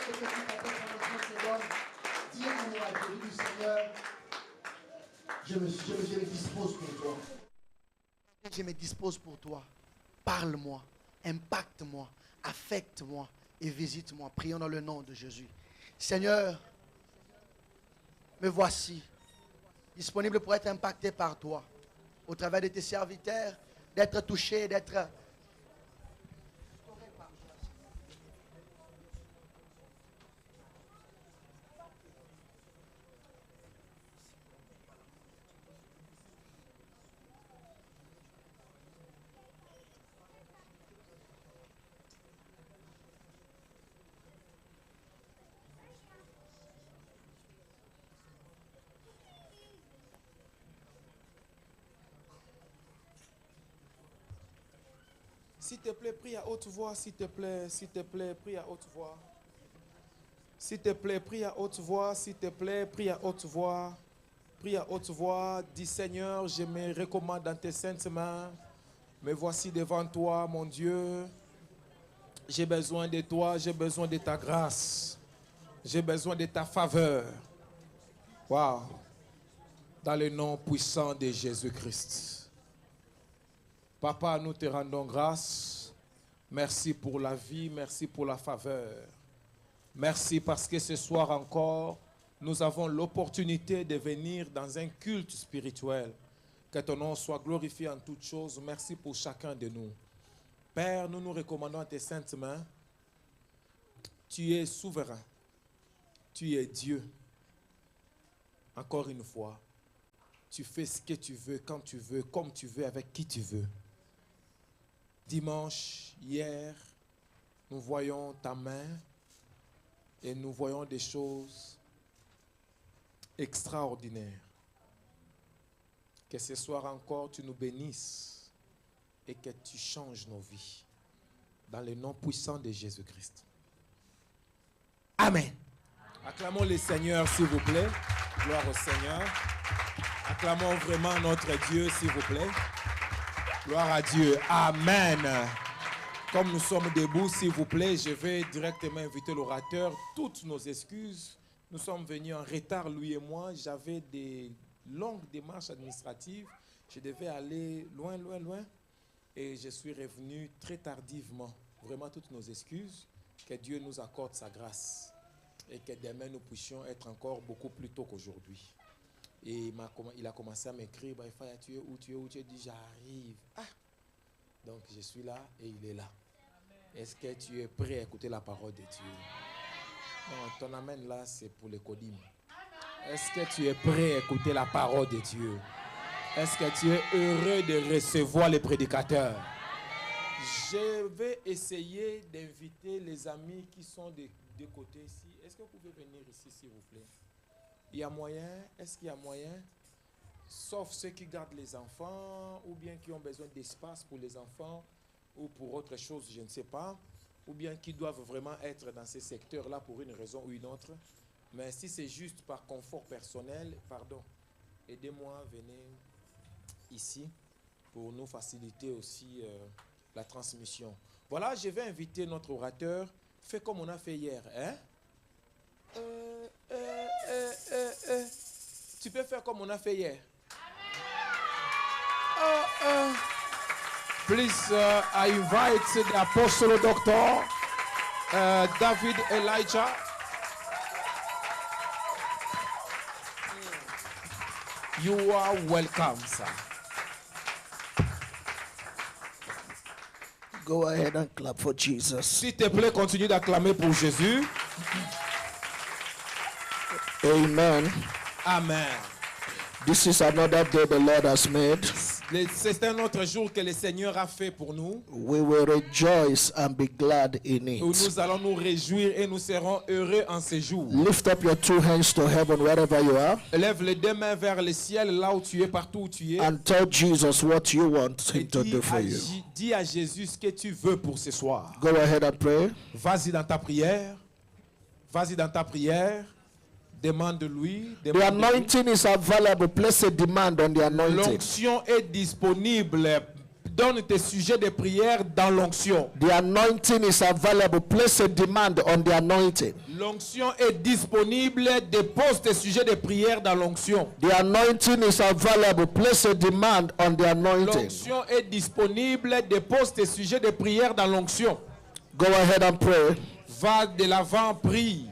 que tu t'appelles pendant 30 secondes. Dis un mot à Dieu. Dis Seigneur, je me dispose pour toi. Je me dispose pour toi. Parle-moi, impacte-moi, affecte-moi et visite-moi. Prions dans le nom de Jésus. Seigneur, me voici, disponible pour être impacté par toi, au travers de tes serviteurs, d'être touché, d'être... S'il te plaît, prie à haute voix, s'il te plaît, prie à haute voix. S'il te plaît, prie à haute voix, s'il te plaît, prie à haute voix. Prie à haute voix, dis Seigneur, je me recommande dans tes saintes mains. Me voici devant toi, mon Dieu. J'ai besoin de toi, j'ai besoin de ta grâce. J'ai besoin de ta faveur. Waouh. Dans le nom puissant de Jésus-Christ. Papa, nous te rendons grâce. Merci pour la vie, merci pour la faveur. Merci parce que ce soir encore, nous avons l'opportunité de venir dans un culte spirituel. Que ton nom soit glorifié en toutes choses. Merci pour chacun de nous. Père, nous nous recommandons à tes saintes mains. Tu es souverain. Tu es Dieu. Encore une fois, tu fais ce que tu veux, quand tu veux, comme tu veux, avec qui tu veux. Dimanche, hier, nous voyons ta main et nous voyons des choses extraordinaires. Que ce soir encore, tu nous bénisses et que tu changes nos vies. Dans le nom puissant de Jésus-Christ. Amen. Acclamons le Seigneur, s'il vous plaît. Gloire au Seigneur. Acclamons vraiment notre Dieu, s'il vous plaît. Gloire à Dieu. Amen. Comme nous sommes debout, s'il vous plaît, je vais directement inviter l'orateur. Toutes nos excuses. Nous sommes venus en retard, lui et moi. J'avais des longues démarches administratives. Je devais aller loin, loin, loin. Et je suis revenu très tardivement. Vraiment toutes nos excuses. Que Dieu nous accorde sa grâce. Et que demain nous puissions être encore beaucoup plus tôt qu'aujourd'hui. Et il a commencé à m'écrire, tu es où, tu es où? Tu as dit, j'arrive. Ah! Donc je suis là et il est là. Est-ce que tu es prêt à écouter la parole de Dieu? Non, ton amen là, c'est pour les codim. Est-ce que tu es prêt à écouter la parole de Dieu? Est-ce que tu es heureux de recevoir les prédicateurs? Je vais essayer d'inviter les amis qui sont de côté ici. Est-ce que vous pouvez venir ici, s'il vous plaît? Il y a moyen? Est-ce qu'il y a moyen? Sauf ceux qui gardent les enfants, ou bien qui ont besoin d'espace pour les enfants, ou pour autre chose, je ne sais pas, ou bien qui doivent vraiment être dans ces secteurs-là pour une raison ou une autre. Mais si c'est juste par confort personnel, pardon, aidez-moi, venez ici pour nous faciliter aussi la transmission. Voilà, je vais inviter notre orateur. Fais comme on a fait hier, hein? Tu peux faire comme on a fait hier. Please, I invite the Apostle Doctor David Elijah. You are welcome, sir. Go ahead and clap for Jesus. S'il te plaît, continue d'acclamer pour Jésus. Amen. Amen. This is another day the Lord has made. C'est un autre jour que le Seigneur a fait pour nous. We will rejoice and be glad in it. Nous allons nous réjouir et nous serons heureux en ce jour. Lift up your two hands to heaven wherever you are. Lève les deux mains vers le ciel là où tu es, partout où tu es. And tell Jesus what you want him to do for you. Dis à Jésus ce que tu veux pour ce soir. Go ahead and pray. Vas-y dans ta prière. Vas-y dans ta prière. Demande-lui. The anointing is available. Place a demand on the anointing. L'onction est disponible. donne tes sujets de prière dans l'onction. The anointing is available. Place a demand on the anointing. L'onction est disponible. Dépose tes sujets de prière dans l'onction. The anointing is available. Place a demand on the anointing. L'onction est disponible. Dépose tes sujets de prière dans l'onction. Go ahead and pray. Va de l'avant, prie.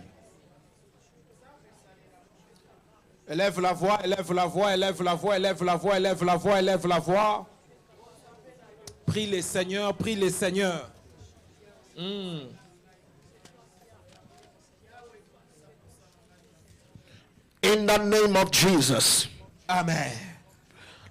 Élève la voix, élève la voix, élève la voix, élève la voix, élève la voix, élève la voix. Prie les seigneurs, prie les seigneurs. In the name of Jesus. Amen.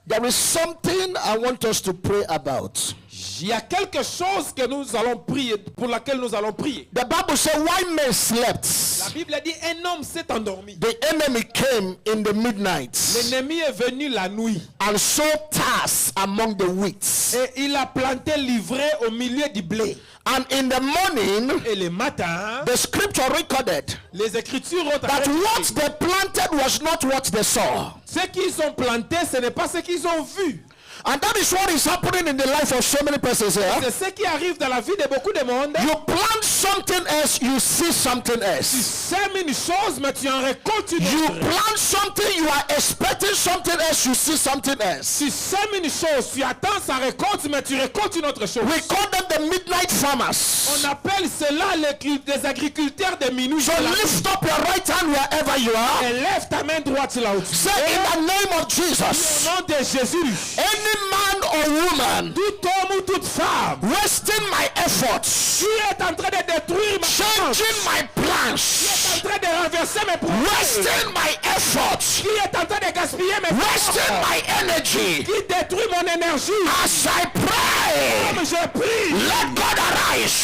There is something I want us to pray about. Il y a quelque chose que nous allons prier, pour laquelle nous allons prier. The Bible says, while men slept, La Bible dit, un homme s'est endormi. the enemy came in the midnight L'ennemi est venu la nuit and sowed tares among the wheat. et il a planté l'ivraie au milieu du blé. And in the morning, Et le matin, the scripture recorded les Écritures ont that what écrit, they planted was not what they saw. ce qu'ils ont planté, ce n'est pas ce qu'ils ont vu. And that is what is happening in the life of so many persons here. C'est ce qui arrive dans la vie de beaucoup de monde. You plant something else, you see something Tu else. sèmes une chose, mais tu en récoltes une You autre. plant something, you are expecting something else, you see something else. Tu sèmes une chose, tu attends sa récolte, mais tu récoltes une autre chose. We call them the midnight farmers. On appelle cela les agriculteurs de minuit. So lift up your right hand wherever you are. Et lève ta main droite là où tu Say es. in the name of Au Jesus, nom de Jésus, any man or woman tout homme ou toute femme wasting my efforts, qui est en train de détruire ma chance, changing my qui plans, est en train de renverser mes projets, wasting my efforts, qui est en train de gaspiller mes wasting forces, my energy. qui détruit mon énergie. As I pray, Comme je prie, let God arise.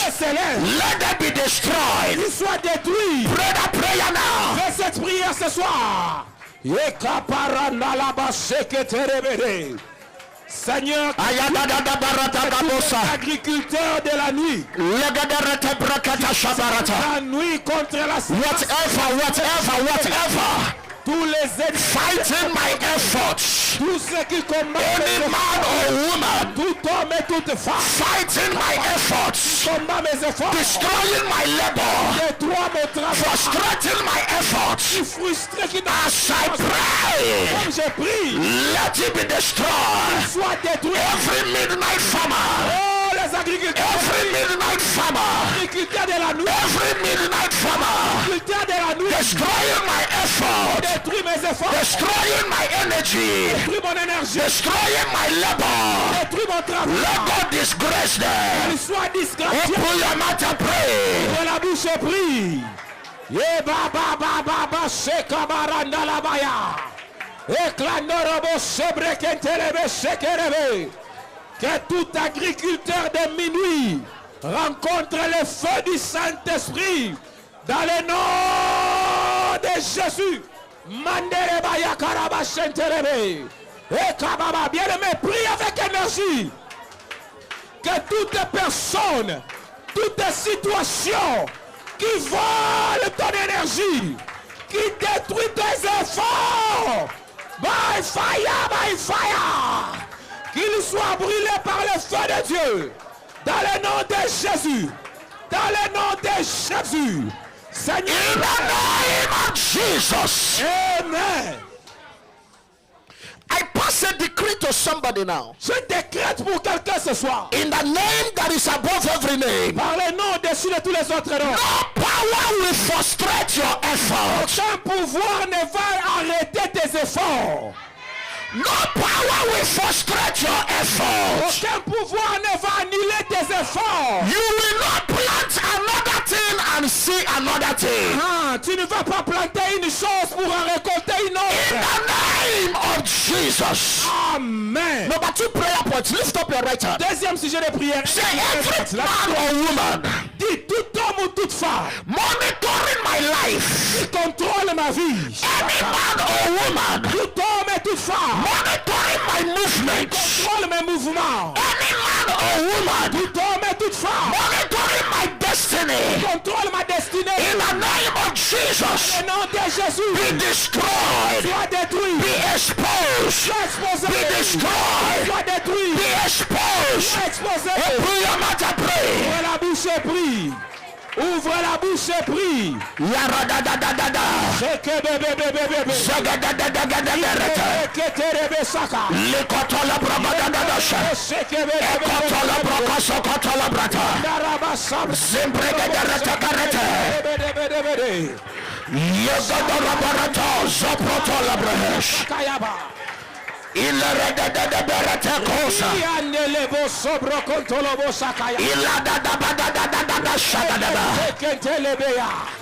Dieu s'élève, Let them be destroyed. qu'il soit détruit. Pray that prayer now. Fais cette prière ce soir. Seigneur, agriculteur de la nuit, la nuit contre la Whatever. tous les ennemis, Fighting my efforts. tous ceux qui combattent Any mes man or woman tout homme et toute femme, fighting my efforts. combat mes efforts, Destroying my labor. détruis mon travail, Frustrating my efforts. frustré qui As I pray, comme je prie, let it be destroyed. soit détruit. Every midnight farmer. Oh, les agriculteurs, Every midnight farmer. agriculteurs de la nuit, Every midnight farmer. agriculteurs de la nuit, Destroying my effort. détruis mes efforts, Destroying my energy. détruis mon énergie, Destroying my labor. détruis mon travail. Let God disgrace them. Qu'il soit disgracié. Open your mouth and pray. De la bouche et prie. Ye ba ba ba ba ba sheka baranda la baya. Eklandorobo sebrekentelebe shekerebe. Que tout agriculteur de minuit rencontre le feu du Saint-Esprit dans le nom de Jésus. Mandere baya karaba shentelebe. Ekababa, bien-aimé, prie avec énergie. Que toute personne, toute situation qui vole ton énergie, qui détruit tes efforts, by fire, qu'il soit brûlé par le feu de Dieu, dans le nom de Jésus, dans le nom de Jésus, Seigneur. In the name of Jesus. Amen. I pass a decree to somebody now. Je décrète pour quelqu'un ce soir, In the name that is above every name. par le nom au-dessus de tous les autres noms. No power will frustrate your effort. Aucun pouvoir ne va arrêter tes efforts. No power will frustrate your effort. Aucun pouvoir ne va annuler tes efforts. You will not plant another thing and see another thing. Ah, tu ne vas pas planter une chose pour en récolter une In autre. the name of Jesus. Amen. Number 2 prayer point. Lift up your right hand. Deuxième sujet de prière. Say every man or woman Dis tout homme ou toute femme monitoring my life. qui contrôle ma vie. Any man or woman Tout homme et toute femme monitoring my movements. contrôle mes mouvements. Any man or woman Tout homme et toute femme monitoring my destiny. contrôle ma destinée. In the name of Jesus, Au nom de Jésus. be destroyed, Sois détruit. be exposed, Sois exposé. be destroyed, Sois détruit. be exposed. Sois exposé. Open your mouth and pray. Ouvre la bouche et prie. Ouvre la bouche et prie. Yaradadadadada. Zagadadadadadadada. Likotola bragadadadasha. Ekotola brakasokotola brata. Zimbregadaratakaraata. Yogadora barata zoprotola brahesh. Ilaradadadabarata kosa. Iladadabadadadada shagadaba.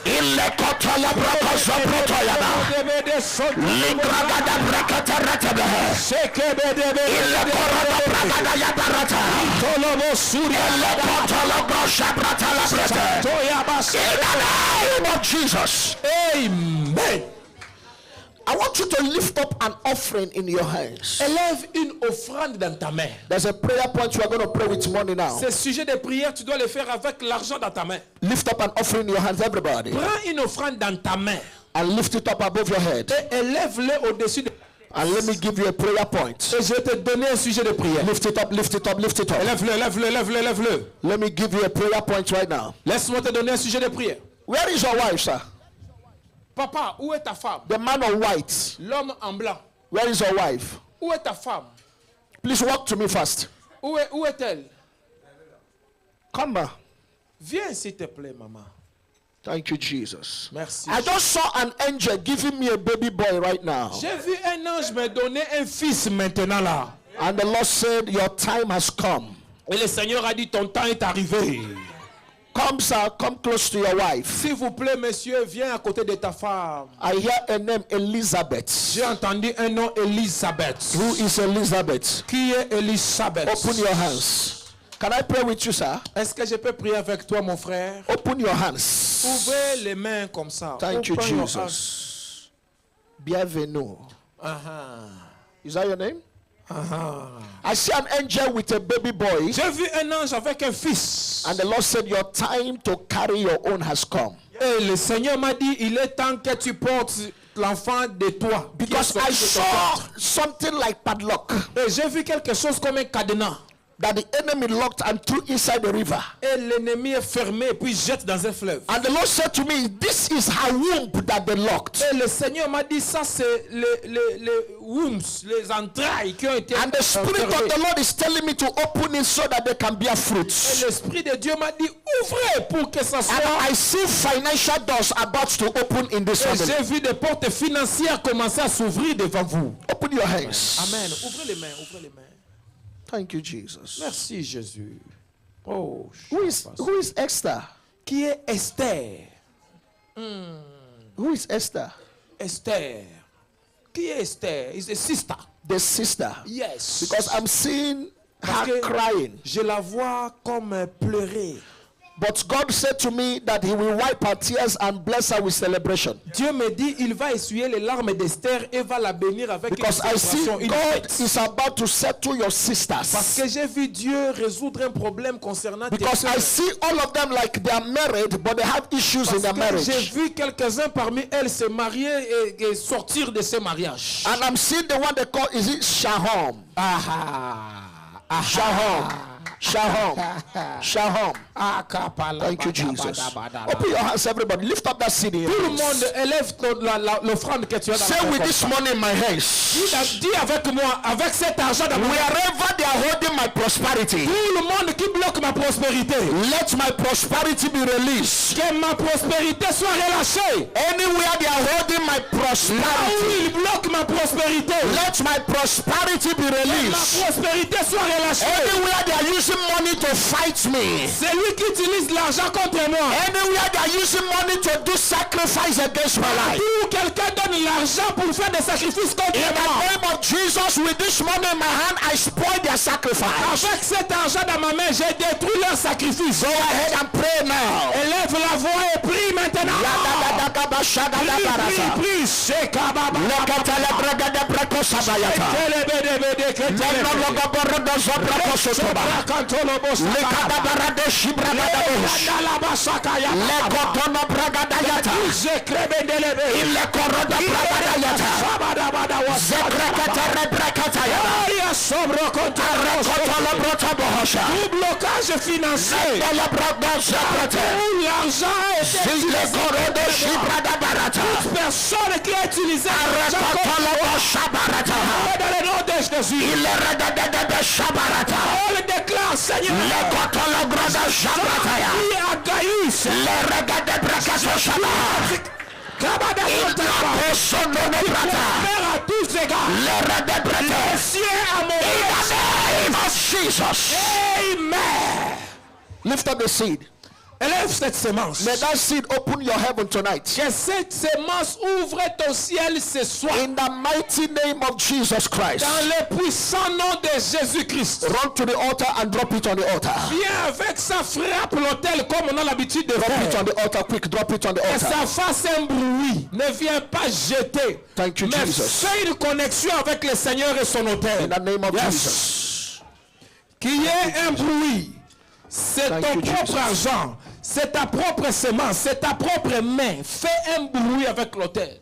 Ilekotola brakasoprotoyaba. Ligragada brakatarataba. Ilekorada bragadayabarata. Ilekotola brashabratala brata. In the name of Jesus. Amen. I want you to lift up an offering in your hands. Élève une offrande dans ta main. There's a prayer point you are going to pray with money now. Ce sujet de prière, tu dois le faire avec l'argent dans ta main. Lift up an offering in your hands, everybody. Prends une offrande dans ta main And lift it up above your head. et élève-le au-dessus de... And let me give you a prayer point. Et je vais te donner un sujet de prière. Lift it up, lift it up, lift it up. Élève-le, élève-le, élève-le, élève-le. Let me give you a prayer point right now. Laisse-moi te donner un sujet de prière. Where is your wife, sir? Papa, où est ta femme? The man on white. L'homme en blanc. Where is your wife? Où est ta femme? Please walk to me fast. Où est-elle? Come on. Viens s'il te plaît, maman. Thank you, Jesus. Merci. I just saw an angel giving me a baby boy right now. J'ai vu un ange me donner un fils maintenant là. And the Lord said, your time has come. Et le Seigneur a dit, ton temps est arrivé. Come, sir, come close to your wife. S'il vous plaît, monsieur, viens à côté de ta femme. I hear a name, Elizabeth. J'ai entendu un nom, Elisabeth. Who is Elizabeth? Qui est Elisabeth? Open your hands. Can I pray with you, sir? Est-ce que je peux prier avec toi, mon frère? Open your hands. Ouvrez les mains comme ça. Thank you, Open your Jesus. hands. Bienvenue. Uh-huh. Is that your name? Uh-huh. I see an angel with a baby boy. J'ai vu un ange avec un fils. And the Lord said, your time to carry your own has come. Et le Seigneur m'a dit, il est temps que tu portes l'enfant de toi. Because I saw something like padlock Et j'ai vu quelque chose comme un cadenas. that the enemy locked and threw inside the river. Et l'ennemi est fermé puis jette dans un fleuve. And the Lord said to me, this is her womb that they locked. Et le Seigneur m'a dit, ça c'est les wombs, les entrailles qui ont été And the Spirit of fermées. the Lord is telling me to open it so that they can bear Et fruits. l'Esprit de Dieu m'a dit, ouvrez pour que ça And soit. I see financial doors about to open in this Et family. j'ai vu des portes financières commencer à s'ouvrir devant vous. Open your hands. Amen. Ouvrez les mains, ouvrez les mains. Thank you, Jesus. Merci Jésus. Oh, Who is Esther? qui est Esther? Who is Esther? Esther. Qui est Esther? Is a sister. The sister. Yes. Because I'm seeing Parce her que crying. je la vois comme pleurer. But God said to me that He will wipe her tears and bless her with celebration. Dieu me dit, il va essuyer les larmes d'Esther et va la bénir avec Because une I see célébration, une God fête. is about to settle your Parce sisters. que j'ai vu Dieu résoudre un problème concernant tes Because I sœurs. see all of them like they are married, but they have issues in Parce their que j'ai marriage. vu quelques-uns parmi elles se marier et sortir de ce mariage. And I'm seeing the one they call, is it Shaham? Shaham. Shaham. Shaham. Thank you, Jesus. Open your hands, everybody. Lift up that CD. Tout le monde élève l'offrande que tu as dans Say la with main this comme ça. money in my hands. Dis avec moi, avec cet argent dans ma main, Wherever they are holding my prosperity, tout le monde qui bloque ma prospérité, let my prosperity be released. que ma prospérité soit relâchée. Anywhere they are holding my Là où prosperity, il bloque ma prospérité, let my prosperity be que ma released. prospérité soit relâchée. Anywhere they are using money to fight me, C'est lui qui utilise l'argent contre moi. anywhere they are using money to do sacrifice against my life. Où quelqu'un donne l'argent pour faire des sacrifices contre In the moi. name of Jesus, with this money in my hand, I spoil their sacrifice. Avec cet argent dans ma main, j'ai détruit leur sacrifice. Go ahead and pray now. Élève la voix et prie maintenant. Prie, c'est Kababa. Il le corroda brabadayata. Zekrekata rebrekataya. Arekotolo brotabohosha. Tout blocage financier. L'argent est toute personne qui a utilisé l'argent dans le nom de Jésus. Il On le déclare, Seigneur. Qui a gaïu, à tous égards. Les cieux à mon Jesus. Amen. Lift up the seed. Élève cette semence. May that seed open your heaven tonight. Que cette semence ouvre ton ciel ce soir. In the mighty name of Jesus Christ. Dans le puissant nom de Jésus-Christ. Run to the altar and drop it on the altar. Viens avec ça, frappe l'autel comme on a l'habitude de Drop it faire. on the altar, quick. Drop it on the Que altar. ça fasse un bruit. Ne viens pas jeter. Thank you, mais Jesus. fais une connexion avec le Seigneur et son autel. In the name of Yes. Jesus. Qu'il y ait un bruit. C'est Thank ton you, propre Jesus. argent. C'est ta propre semence. C'est ta propre main. Fais un bruit avec l'autel.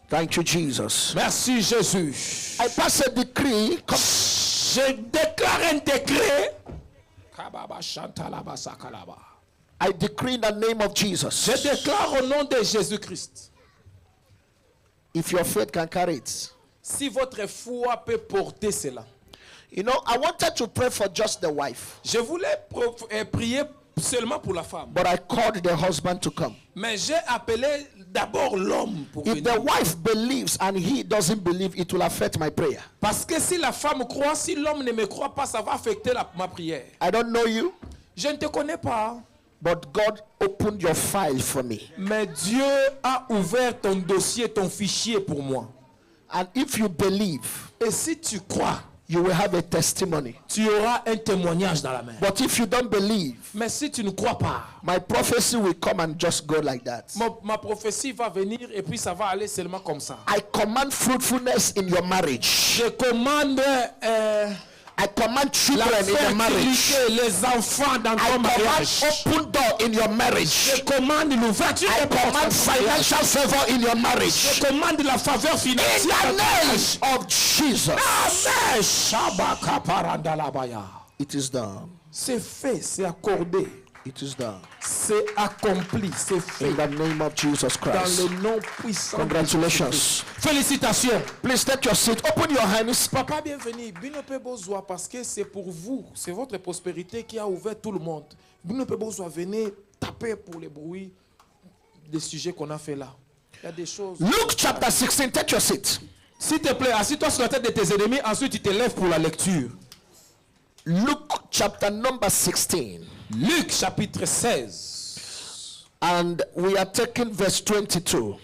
Thank you, Jesus. Merci Jésus. I pass a decree. Je déclare un décret. I decree in the name of Jesus. Je déclare au nom de Jésus-Christ. If your faith can carry it. Si votre foi peut porter cela. You know, I wanted to pray for just the wife. Je voulais prier seulement pour la femme. But I called the husband to come. Mais j'ai appelé d'abord l'homme pour If venir. the wife believes and he doesn't believe, it will affect my prayer. Parce que si la femme croit, si l'homme ne me croit pas, ça va affecter ma prière. I don't know you, Je ne te connais pas. but God opened your file for me. Mais Dieu a ouvert ton dossier, ton fichier pour moi. And if you believe, Et si tu crois, you will have a testimony. tu auras un témoignage dans la main. But if you don't believe, Mais si tu ne crois pas, my prophecy will come and just go like that. ma prophétie va venir et puis ça va aller seulement comme ça. I command fruitfulness in your marriage. Je commande I command la children in your marriage. fertilité, les enfants dans I ton command mariage. open door in your marriage. Je commande l'ouverture I des portes command dans ton mariage. financial favor in your marriage. Je commande la faveur In financière the dans ton name mariage. of Jesus. Amen. Shabaka parandalabaya. It is done. C'est fait, c'est accordé, It is done. c'est accompli, c'est fait In the name of Jesus dans Christ. le nom puissant. de Congratulations. Jésus-Christ. Félicitations. Please take your seat. Open your hands. Papa, bienvenue. Binope Bozoa, parce que c'est pour vous, c'est votre prospérité qui a ouvert tout le monde. Binope Bozoa, venez taper pour les bruits des sujets qu'on a fait là. Il y a des choses. Luke chapter 16. Take your seat. S'il te plaît, assis-toi sur la tête de tes ennemis, ensuite tu te lèves pour la lecture. Luke chapter number 16. Luc chapitre 16, And we are taking verse 22.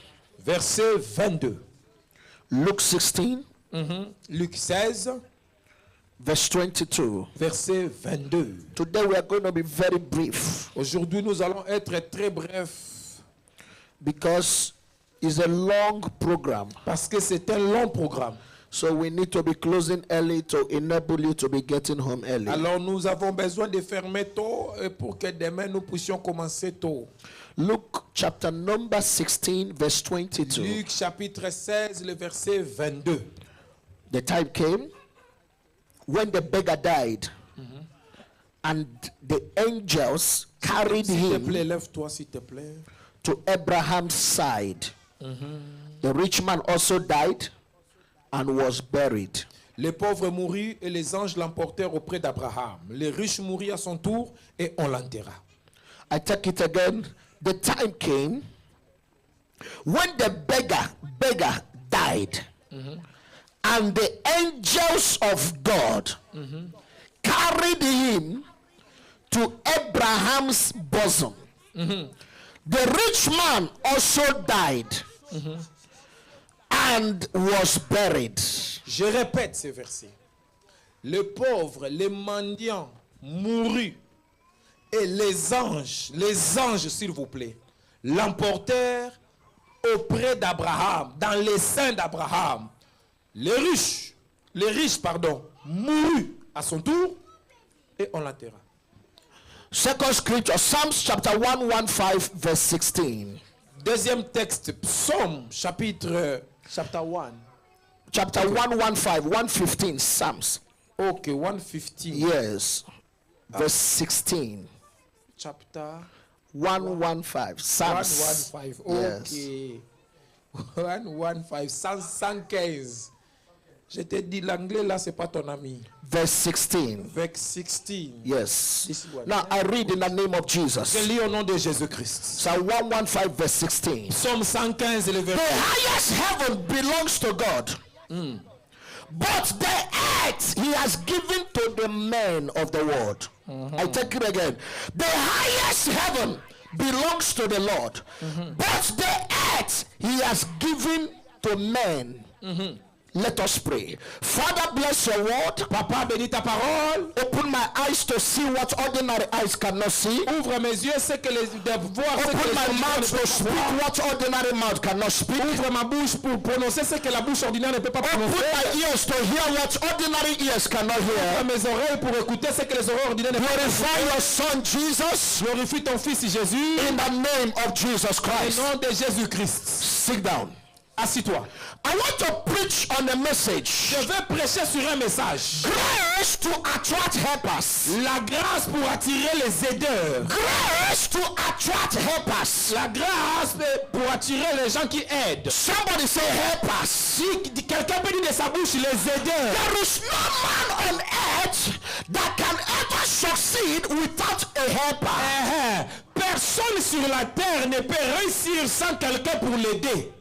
verset 22. Luke 16, Luc 16, verse 22. verset 22. Today we are going to be very brief Aujourd'hui, nous allons être très brefs because it's a long program. parce que c'est un long programme. So we need to be closing early to enable you to be getting home early. Alors, nous avons besoin de fermer tôt pour que demain nous puissions commencer tôt. Luke chapter number 16, verse 22. Luc chapitre 16, le verset 22. The time came when the beggar died, and the angels carried S'il te him plaît, lève-toi, s'il te plaît. to Abraham's side. The rich man also died and was buried. Les pauvres moururent et les anges l'emportèrent auprès d'Abraham. Les riches moururent à son tour et on l'enterra. I take it again. The time came when the beggar died, and the angels of God carried him to Abraham's bosom. The rich man also died and was buried. Je répète ces versets. Le pauvre, les mendiants moururent et les anges s'il vous plaît, l'emportèrent auprès d'Abraham, dans les seins d'Abraham. Les riches, moururent à son tour et on l'enterra. Second scripture, Psalms chapter 115, verse 16. Deuxième texte, Psaume, chapter 1. Chapter 115, 115, Psalms. Ok, 115. Yes. Verse 16. Chapter 115, Psalms. 115. Yes. Ok. 115, 115. Je t'ai dit, l'anglais là, c'est pas ton ami. Verse 16. Verse 16. Yes. This one. Now I read in the name of Je Jesus. lis au nom de Jésus-Christ. Psalm 115, verse 16. Psaume 115, le The verset. highest heaven belongs to God. But the earth he has given to the men of the world. I take it again. The highest heaven belongs to the Lord. But the earth he has given to men. Let us pray. Father, bless your word. Papa, bénis ta parole. Open my eyes to see what ordinary eyes cannot see. Ouvre mes yeux, c'est que les de voir ce que Open les my ordinaires mouth ne to peuvent speak pas voir. what ordinary mouth cannot speak. Ouvre ma bouche pour prononcer ce que la bouche ordinaire ne peut pas Open prononcer. my ears to hear what ordinary ears cannot Ouvre hear. mes oreilles pour écouter ce que les oreilles ordinaires ne peuvent pas Glorify your son Jesus Glorifie ton fils Jésus. in the name of Jesus Au Christ. nom de Jésus-Christ. Sit down. Assis-toi. I want to preach on a message. Je vais prêcher sur un message. Grace to attract helpers. La grâce pour attirer les aideurs. Grace to attract helpers. La grâce pour attirer les gens qui aident. Somebody say helpers. Si quelqu'un peut dire de sa bouche les aideurs. There is no man on earth that can ever succeed without a helper. Personne sur la terre ne peut réussir sans quelqu'un pour l'aider.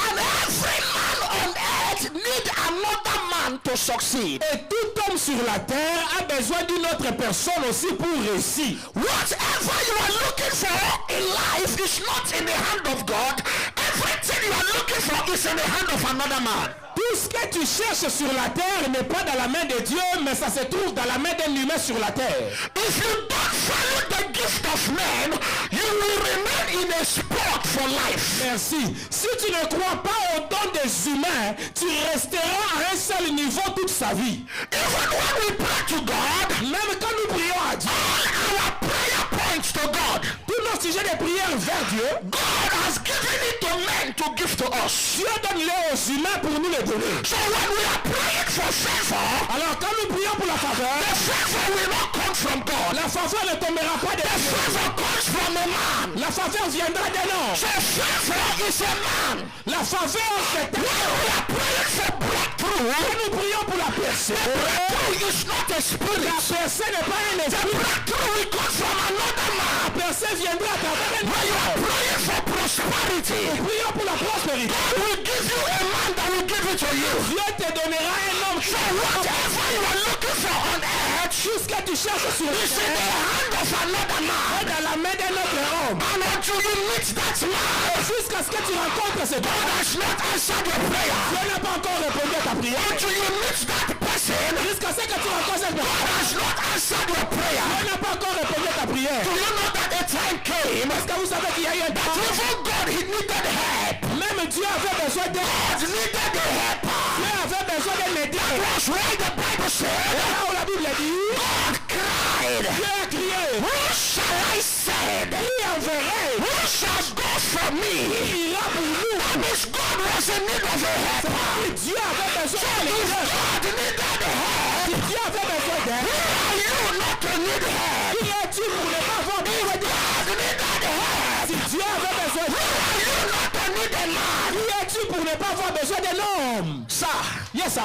And every man on earth need another man to succeed. Et tout homme sur la terre a besoin d'une autre personne aussi pour réussir. Whatever you are looking for in life is not in the hand of God. Everything you are looking for is in the hand of another man. Tout ce que tu cherches sur la terre n'est pas dans la main de Dieu, mais ça se trouve dans la main d'un humain sur la terre. If you don't follow the gift of man, you will remain in a spot for life. Merci. Si tu ne crois pas au don des humains, tu resteras à un seul niveau toute sa vie. Even when we pray to God, Même quand nous prions à Dieu, all our prayer points to God, tous nos sujets de prière vers Dieu, God has given it to men to give to us. Dieu donne-les aux humains pour nous les donner. So when we are praying for favor, Alors quand nous prions pour la faveur, the favor will not come from God. la faveur ne tombera pas de The Dieu. favor comes from a man. La faveur viendra d'un homme. So favor is a man. La faveur c'est un When we are praying for breakthrough, Quand nous prions pour la percée, the breakthrough is not a la spirit. percée n'est pas un The esprit. breakthrough will come from another man. La percée viendra à travers un When you are homme. praying for prosperity, Prions pour la prospérité. God will give you a man that will give it to you. Dieu te donnera un homme qui So whatever you are looking for on earth tout ce que tu cherches sur is in the hand of another man. dans la main d'un autre homme. And until you meet that man, Jusqu'à ce que tu rencontres cet God homme. has not answered your prayer. Dieu n'a pas encore répondu à ta prière. Until you meet that person, Jusqu'à ce que tu rencontres cette God personne. has not answered your prayer. Dieu n'a pas encore répondu à ta prière. Do you know that a time came Est-ce que vous savez qu'il y a eu un that temps? even God, he needed help. Même Dieu avait besoin d'aide. God needed a helper. Dieu avait besoin d'un aideur. That's why the Bible Et said, là où la Bible dit, God cried, Dieu a crié, who shall I send? qui enverrai? Who shall go for me? Qui ira pour nous? That means God was in need of a helper. Et Dieu avait besoin So d'un if aideur. God needed help, Dieu avait besoin d'aide. who are you not to need help? Qui es-tu pour ne pas avoir besoin d'aide? God needed help. Si Dieu avait besoin Who d'aide, are you not to need a man? qui es-tu pour ne pas avoir besoin d'un homme? Sir, Yes, sir.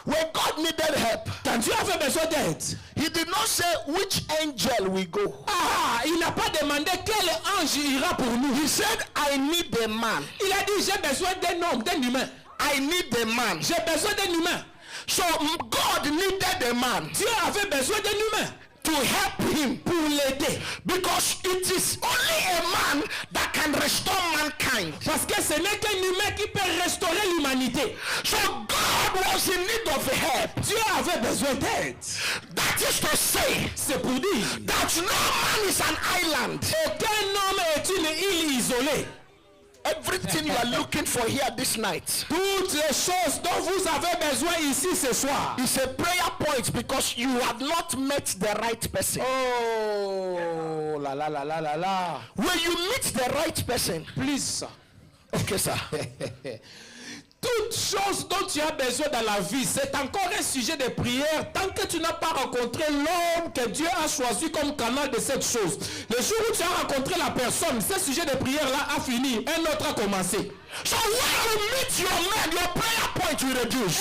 when God needed help, Quand Dieu avait besoin d'aide, he did not say which angel will go. il n'a pas demandé quel ange ira pour nous. He said, I need a man. Il a dit, j'ai besoin d'un homme, d'un humain. I need a man. J'ai besoin d'un humain. So God needed a man Dieu avait besoin d'un humain to help him pour l'aider. because it is only a man that can restore mankind. Parce que ce n'est qu'un humain qui peut restaurer l'humanité. So God was in need of help. Dieu avait besoin d'aide. That is to say C'est pour dire, that no man is an island. aucun homme est une île isolée. Everything you are looking for here this night. Toutes les choses dont vous avez besoin ici ce soir. It's a prayer point because you have not met the right person. Oh la la la la la la. When you meet the right person, Please. okay, sir. Toute chose dont tu as besoin dans la vie, c'est encore un sujet de prière tant que tu n'as pas rencontré l'homme que Dieu a choisi comme canal de cette chose. Le jour où tu as rencontré la personne, ce sujet de prière-là a fini, un autre a commencé. So when you meet your man, your prayer point will reduce.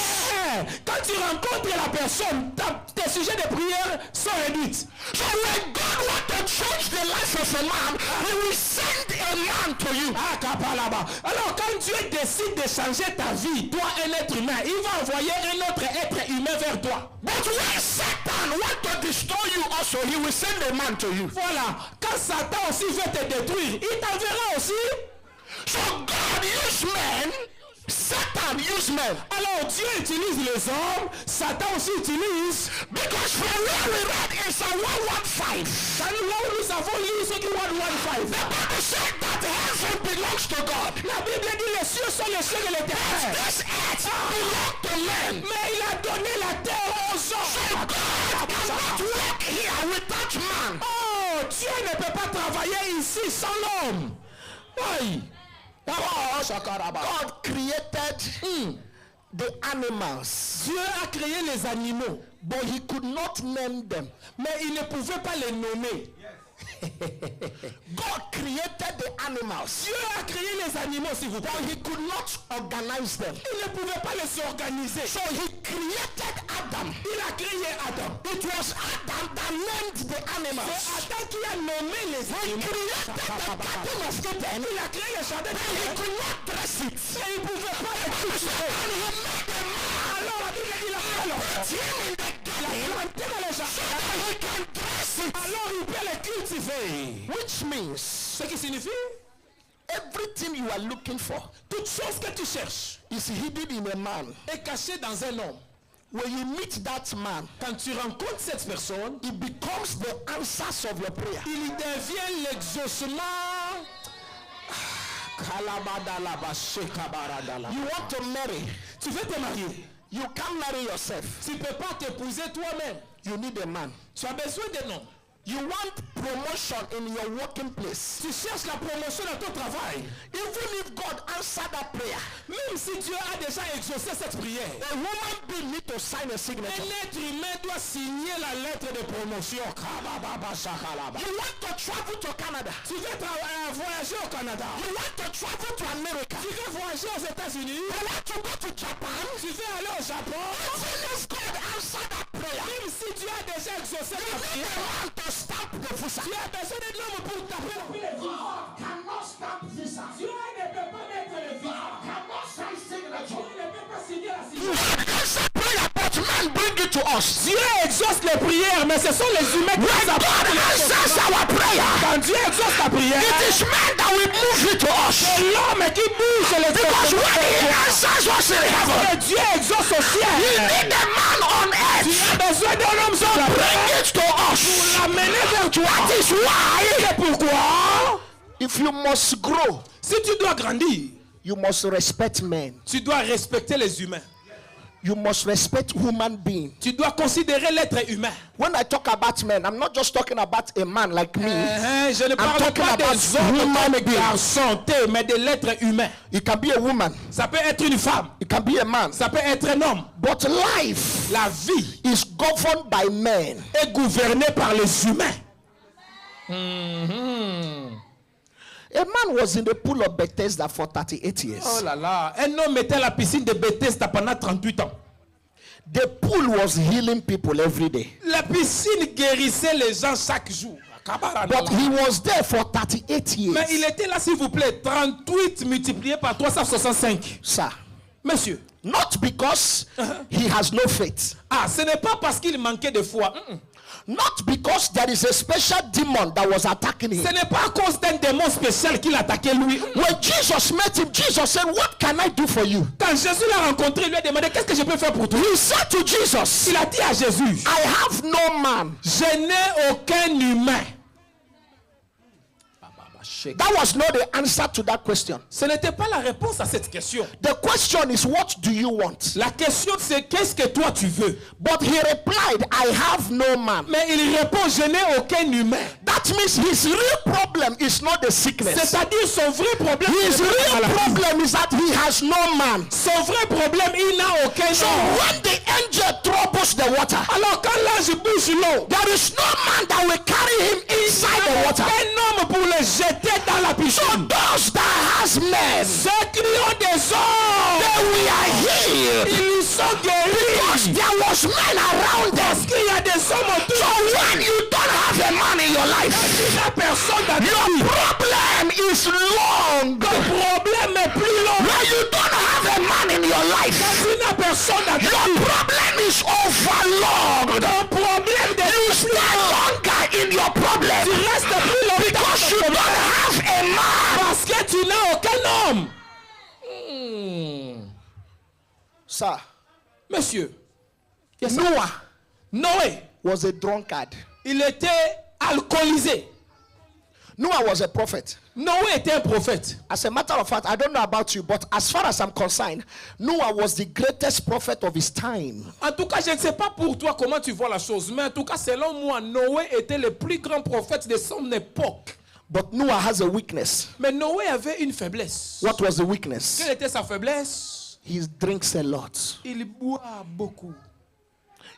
Quand tu rencontres la personne, tes sujets de prière sont réduits. So when God wants to change the life of a man, He will send a man to you. Ah, kapalaba. Alors quand Dieu décide de changer ta vie, toi un être humain, il va envoyer un autre être humain vers toi. But when Satan wants to destroy you also, he will send a man to you. Voilà. Quand Satan aussi veut te détruire, il t'enverra aussi. So God use men, Satan use men. Alors Dieu utilise les hommes, Satan aussi utilise. Because from where we read in Psalm 115, Là où nous avons lu ce qui 115. the Bible said that heaven belongs to God. La Bible dit les cieux sont les cieux de l'Éternel. This earth belongs to men. Mais il a donné la terre aux So hommes. God cannot work here without man. Oh, Dieu ne peut pas travailler ici sans l'homme. Oui. God created the animals, Dieu a créé les animaux, but He could not name them. mais il ne pouvait pas les nommer. God created the animals, Dieu a créé les animaux, s'il vous plaît. but He could not organize them. Il ne pouvait pas les organiser. So He created Adam. Il a créé Adam. It was Adam that named the C'est animals. Adam qui a nommé les He animaux. created the Garden of Eden. Il a créé le jardin de He Dieu. could not dress it. Et il ne pouvait pas les cultiver. And He made a man. Alors la Bible dit, il a fait alors. Put him in the Il a garden planté dans le so jardin. that He can dress it. Alors il peut les cultiver. Which means Ce qui signifie, everything you are looking for toute chose que tu cherches is hidden in a man. est cachée dans un homme. When you meet that man, Quand tu rencontres cette personne, it becomes the answers of your prayer. il devient l'exaucement. You want to marry, Tu veux te marier. you can't marry yourself. Tu ne peux pas t'épouser toi-même. You need a man. Tu as besoin d'un homme. You want promotion in your working place. Tu cherches la promotion dans ton travail. Even if God answered that prayer, Même si Dieu a déjà exaucé cette prière, a woman being need to sign a signature. un être humain doit signer la lettre de promotion. You want to travel to Canada. Tu veux voyager au Canada. You want to travel to America. Tu veux voyager aux États-Unis. You want to go to Japan. Tu veux aller au Japon. Even if God answered that prayer, Même si Dieu a déjà exaucé ta you need a prière, man to stamp the visa. tu as besoin d'un homme pour taper le visa. Cannot stamp visa. Dieu ne peut pas mettre le visa. Cannot sign signature. Dieu ne peut pas signer la signature. Answer prayer, but man bring it to us. Dieu exauce les prières, mais ce sont les humains qui When les God apportent. answers our prayer, Quand Dieu exauce ta prière, it is man that will move it to us. c'est l'homme qui bouge les Because when he exaucements. answers us in heaven, Que Dieu exauce au you ciel. need a man on Tu earth as besoin d'un homme sur la to terre bring it to us. pour l'amener vers toi. That is why, C'est pourquoi, if you must grow, si tu dois grandir, you must respect men. tu dois respecter les humains. You must respect human beings. Tu dois considérer l'être humain. When I talk about men, I'm not just talking about a man like me. Je ne parle talking pas about des hommes human comme beings. garçons, mais de l'être humain. It can be a woman. Ça peut être une femme. It can be a man. Ça peut être un homme. But life La vie is governed by men. est gouvernée par les humains. A man was in the pool of Bethesda for 38 years. Oh là là. Un homme était à la piscine de Bethesda pendant 38 ans. The pool was healing people every day. La piscine guérissait les gens chaque jour. But he was there for 38 years. Mais il était là, s'il vous plaît, 38 multiplié par 365. Sir, Monsieur. not because he has no faith. Ah, ce n'est pas parce qu'il manquait de foi. Not because there is a special demon that was attacking him. Ce n'est pas à cause d'un démon spécial qu'il attaquait lui. When Jesus met him, Jesus said, "What can I do for you?" Quand Jésus l'a rencontré, il lui a demandé qu'est-ce que je peux faire pour toi. He said to Jesus, Il a dit à Jésus, "I have no man." je n'ai aucun humain. That was not the answer to that question. Ce n'était pas la réponse à cette question. The question is, what do you want? La question c'est qu'est-ce que toi tu veux? But he replied, I have no man. Mais il répond, je n'ai aucun humain. That means his real problem is not the sickness. C'est-à-dire son vrai problème. His real problem is that he has no man. Son vrai problème, il n'a aucun So homme. when the angel troubles the water, Alors quand l'ange bouge l'eau, there is no man that will carry him inside the water. un homme pour le jeter dans la So piscine. those that has men, Ceux qui ont des hommes, then we are healed. ils sont guéris. Because there was men around Parce them. qu'il y a des hommes So autour. when you don't have a man in your life, La personne dans ta your vie, problem is long. le problème est plus long. When you don't have a man in your life, Quand une personne dans ta your vie, problem is overload. ton problème de You stay longer in your problem tu restes plus longtemps because you dans ton don't problème. have a man. Parce que tu n'as aucun homme. Sir, Monsieur, Noah Noé, was a drunkard. il était alcoolisé. Noah was a prophet. Noé était un prophète. As a matter of fact, I don't know about you, but as far as I'm concerned, Noah was the greatest prophet of his time. En tout cas, je ne sais pas pour toi comment tu vois la chose, mais en tout cas, selon moi, Noé était le plus grand prophète de son époque. But Noah has a weakness. Mais Noé avait une faiblesse. What was the weakness? Quelle était sa faiblesse? He drinks a lot. Il boit beaucoup.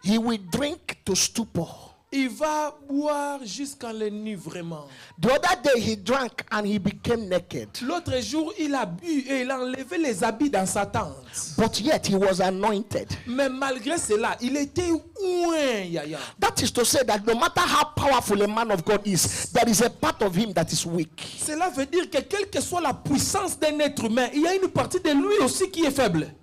He will drink to stupor. Il va boire jusqu'à l'enivrement. The other day he drank and he became naked. L'autre jour, il a bu et il a enlevé les habits dans sa tente. But yet he was anointed. Mais malgré cela, il était ouin, yaya. That is to say that no matter how powerful a man of God is, there is a part of him that is weak. Cela veut dire que quelle que soit la puissance d'un être humain, il y a une partie de lui aussi qui est faible.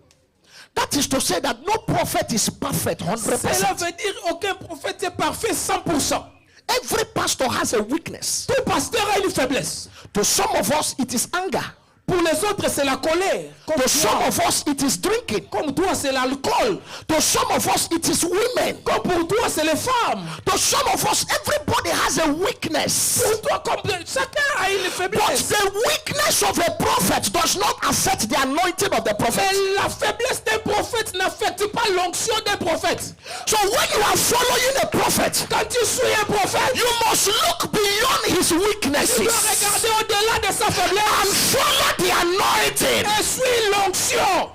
That is to say that no prophet is perfect 100%. Cela veut dire aucun prophète est parfait 100%. Every pastor has a weakness. Tout pasteur a une faiblesse. To some of us, it is anger. Pour les autres, c'est la colère. Comme To some toi, of us, it is drinking. comme toi, c'est l'alcool. To some of us, it is women. Comme pour toi, c'est les femmes. To some of us, everybody has a weakness. Pour toi, comme chacun a une But faiblesse. the weakness of a prophet does not affect the anointing of the prophet. Mais la faiblesse d'un prophète n'affecte pas l'onction d'un prophète. So when you are following a prophet, Quand tu suis un prophète, you must look beyond his tu dois weaknesses regarder au-delà de sa and faiblesse follow the anointing. et suis l'onction.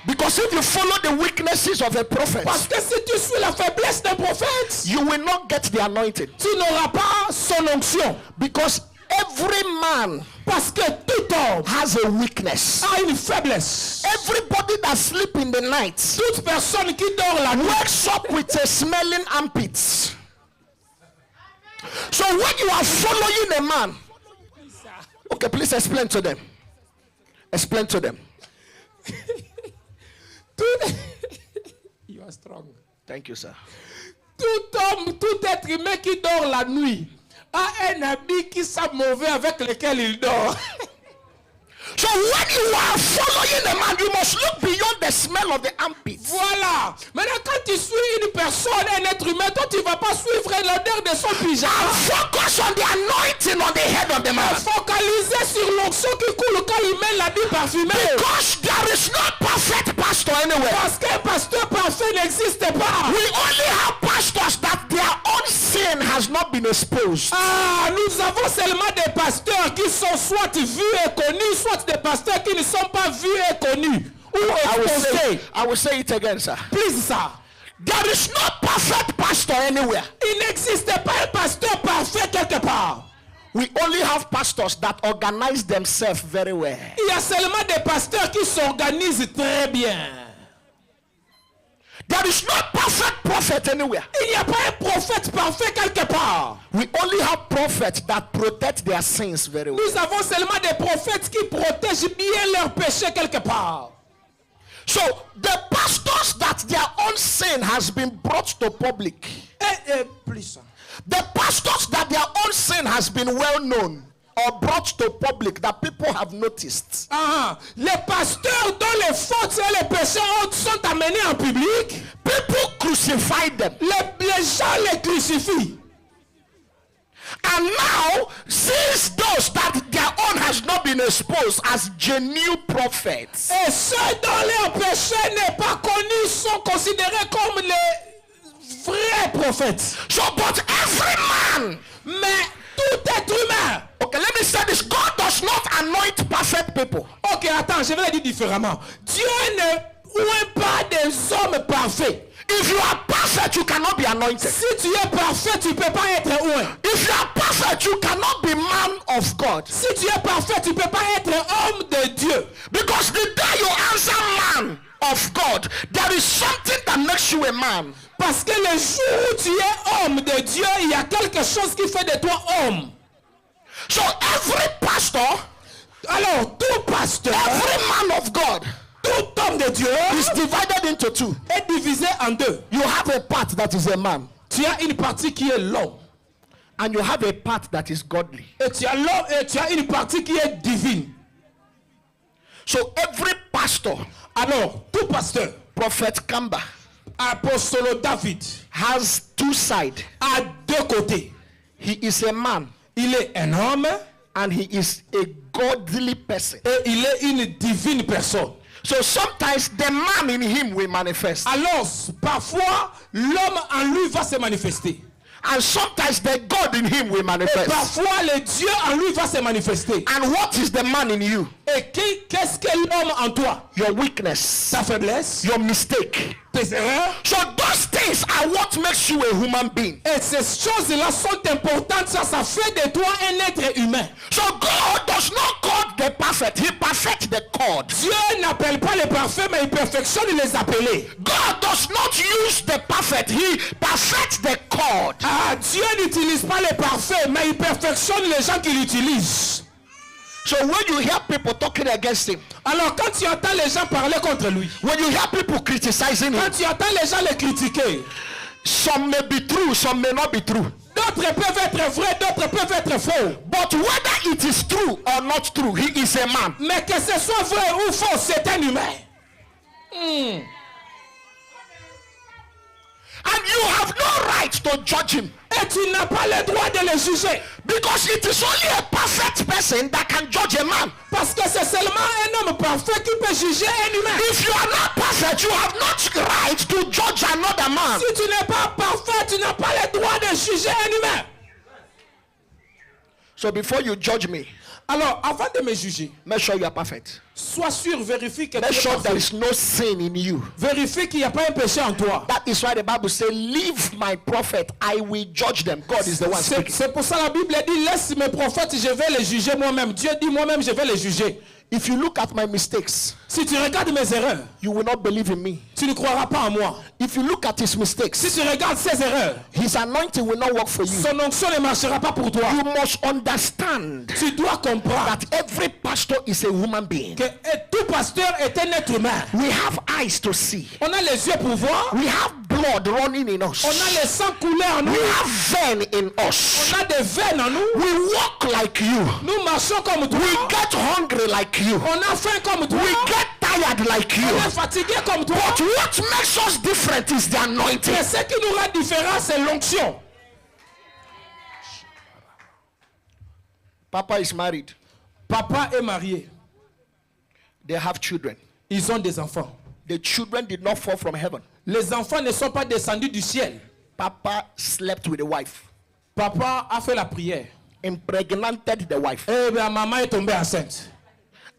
Because if you follow the weaknesses of a prophet, Parce que si tu suis la faiblesse d'un prophète, you will not get the anointing. tu n'auras pas son onction. Because every man Parce que tout homme has a weakness. a une faiblesse. Everybody that sleep in the night Toute personne qui dort la nuit wakes up with a smelling armpit. So when you are following a man, okay, please explain to them. Explain to them. You are strong. Thank you, sir. Tout homme, tout être humain qui dort la nuit a un habit qui sent mauvais avec lequel il dort. So when you are following a man, you must look beyond the smell of the armpit. Voilà. Maintenant, quand tu suis une personne, un être humain, toi, tu ne vas pas suivre l'odeur de son pyjama. Focus on the anointing on the head of the man. Focaliser sur l'onction qui coule quand il met l'habit parfumé. Because there is no perfect pastor anywhere. Parce qu'un pasteur parfait n'existe pas. We only have pastors that their own sin has not been exposed. Ah, nous avons seulement des pasteurs qui sont soit vus et connus, soit des pasteurs qui ne sont pas vus et connus. Ou exposés. I will say it again, sir. Please, ça. There is no perfect pastor anywhere. Il n'existe pas un pasteur parfait quelque part. We only have pastors that organize themselves very well. Il y a seulement des pasteurs qui s'organisent très bien. There is no perfect prophet anywhere. Il n'y a pas un prophète parfait quelque part. We only have prophets that protect their sins very well. Nous avons seulement des prophètes qui protègent bien leurs péchés quelque part. So the pastors that their own sin has been brought to public, Plus. the pastors that their own sin has been well known or brought to public that people have noticed, Les pasteurs dont les fautes et les péchés sont amenés en public, people crucify them. les gens les crucifient. And now, since those that their own has not been exposed as genuine prophets, Et ceux dont leur péché n'est pas connu sont considérés comme les vrais prophètes. so but every man, Mais tout être humain. okay, let me say this, God does not anoint perfect people. Ok, attends, je vais le dire différemment. Dieu ne oint pas des hommes parfaits. If you are perfect, you cannot be anointed. Si tu es parfait, tu ne peux pas être oint. If you are perfect, you cannot be man of God. Si tu es parfait, tu ne peux pas être homme de Dieu. Because the day you answer man of God, there is something that makes you a man. Parce que le jour où tu es homme de Dieu, il y a quelque chose qui fait de toi homme. So every pastor, Alors, tout pasteur, every man of God tout homme de Dieu is divided into two. est divisé en deux. You have a part that is a man, Tu as une partie qui est l'homme. and you have a part that is godly. Et tu as l'homme et tu as une partie qui est divine. So every pastor, Alors, tout pasteur, Prophet Kamba, apostole David, has two sides. a deux côtés. He is a man, Il est un homme and he is a godly person. et il est une divine personne. So sometimes the man in him will manifest, Alors, parfois, l'homme en lui va se manifester. and sometimes the God in him will Et manifest. parfois, le Dieu en lui va se manifester. And what is the man in you? Et qu'est-ce que l'homme en toi? Your weakness, Ta faiblesse, your mistake. tes erreurs. So those things are what makes you a human being. Et ces choses-là sont importantes. Ça fait de toi un être humain. So God does not call the perfect, he perfects the called. Dieu n'appelle pas les parfaits, mais il perfectionne les appelés. God does not use the perfect, he perfects the called. Ah, Dieu n'utilise pas les parfaits, mais il perfectionne les gens qui l'utilisent. So when you hear people talking against him, Alors quand tu entends les gens parler contre lui, when you hear people criticizing him, quand tu entends les gens le critiquer, some may be true, some may not be true. d'autres peuvent être vrais, d'autres peuvent être faux. But whether it is true or not true, he is a man. Mais que ce soit vrai ou faux, c'est un humain. And you have no right to judge him. Et tu n'as pas le droit de le juger. Because it is only a perfect person that can judge a man. Parce que c'est seulement un homme parfait qui peut juger un humain. If you are not perfect, you have not right to judge another man. Si tu n'es pas parfait, tu n'as pas le droit de juger un humain. So before you judge me, Alors, avant de me juger, make sure you are perfect. sois sûr, vérifie que tu Make es sure there parfait. is no sin in you. Vérifie qu'il n'y a pas un péché en toi. That is why the Bible says, leave my prophet, I will judge them. God is the one speaking. C'est pour ça la Bible dit, laisse mes prophètes, je vais les juger moi-même. Dieu dit, moi-même, je vais les juger. If you look at my mistakes, Si tu regardes mes erreurs, you will not believe in me. tu ne croiras pas en moi. If you look at his mistakes, Si tu regardes ses erreurs, his anointing will not work for you. son onction ne marchera pas pour toi. You must understand Tu dois comprendre that every pastor is a human being. que tout pasteur est un être humain. We have eyes to see. On a les yeux pour voir. We have blood running in us. On a le sang coulé en nous. We have vein in us. On a des veines en nous. We walk like you. Nous marchons comme toi. We get hungry like you. On a faim comme toi. We get tired like you. On est fatigué comme toi. But what makes us different is the anointing. Mais ce qui nous rend différents, c'est l'onction. Papa is married. Papa est marié. They have children. Ils ont des enfants. The children did not fall from heaven. Les enfants ne sont pas descendus du ciel. Papa slept with the wife, Papa a fait la prière. impregnated the wife, Et la maman est tombée enceinte.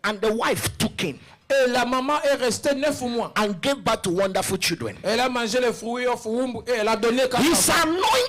and the wife took him Et la maman est restée 9 mois. and gave birth to wonderful children. Elle a mangé les fruits au womb et elle a donné 4 His enfants.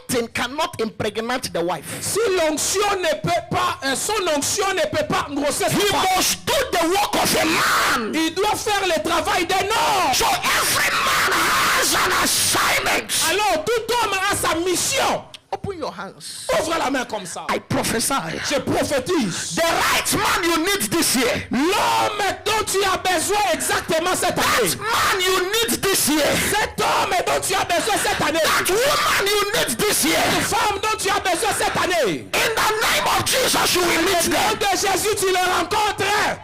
anointing cannot impregnate the wife. Si l'onction ne peut pas, son onction ne peut pas grossir He sa femme. must do the work of a man. Il doit faire le travail d'un homme. So every man has an assignment. Alors tout homme a sa mission. Open your hands. Ouvre la main comme ça. I prophesy. Je prophétise. The right man you need this year. L'homme dont tu as besoin exactement cette année. That man you need this year. Cet homme dont tu as besoin cette année. That woman you need this year. Cette femme dont tu as besoin cette année. In the name of Jesus, you will meet Au nom them. de Jésus, tu le rencontres.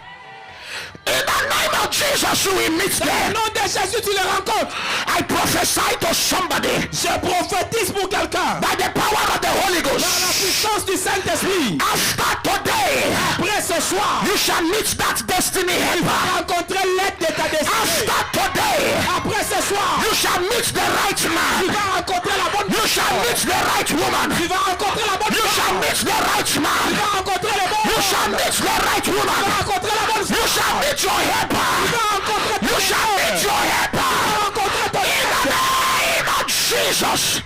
In the name of Jesus, Jesus, you will meet Dans them. le nom de Jésus, tu les rencontres. I prophesy to somebody Je prophétise pour quelqu'un. by the power of the Holy Dans la Ghost. puissance du Saint-Esprit. After today, Après ce soir, you shall meet that destiny helper. rencontrer l'aide de ta destinée. After today, Après ce soir, you shall meet the right tu man. vas rencontrer la bonne You shall meet the right woman. Tu vas rencontrer la bonne You shall femme. meet the right Tu man. vas rencontrer le bon You shall homme. meet the right Tu vas woman. rencontrer la bonne You femme. shall meet your Tu helper. vas rencontrer You shall meet your Tu helper. vas rencontrer ton In the name of Jesus.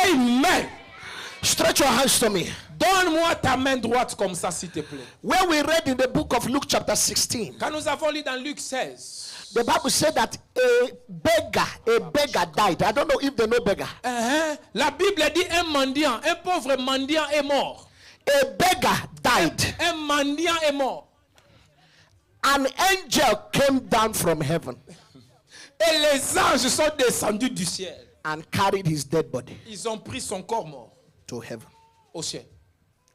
Amen. Stretch your hands to me. Donne-moi ta main droite comme ça, s'il te plaît. When we read in the book of Luke chapter 16, Quand nous avons lu dans Luc 16, the Bible said that a beggar died. I don't know if they know beggar. la Bible dit un mendiant, un pauvre mendiant est mort. A beggar died. Un mendiant est mort. An angel came down from heaven Et les anges sont descendus du ciel. and carried his dead body Ils ont pris son corps mort to heaven. au ciel.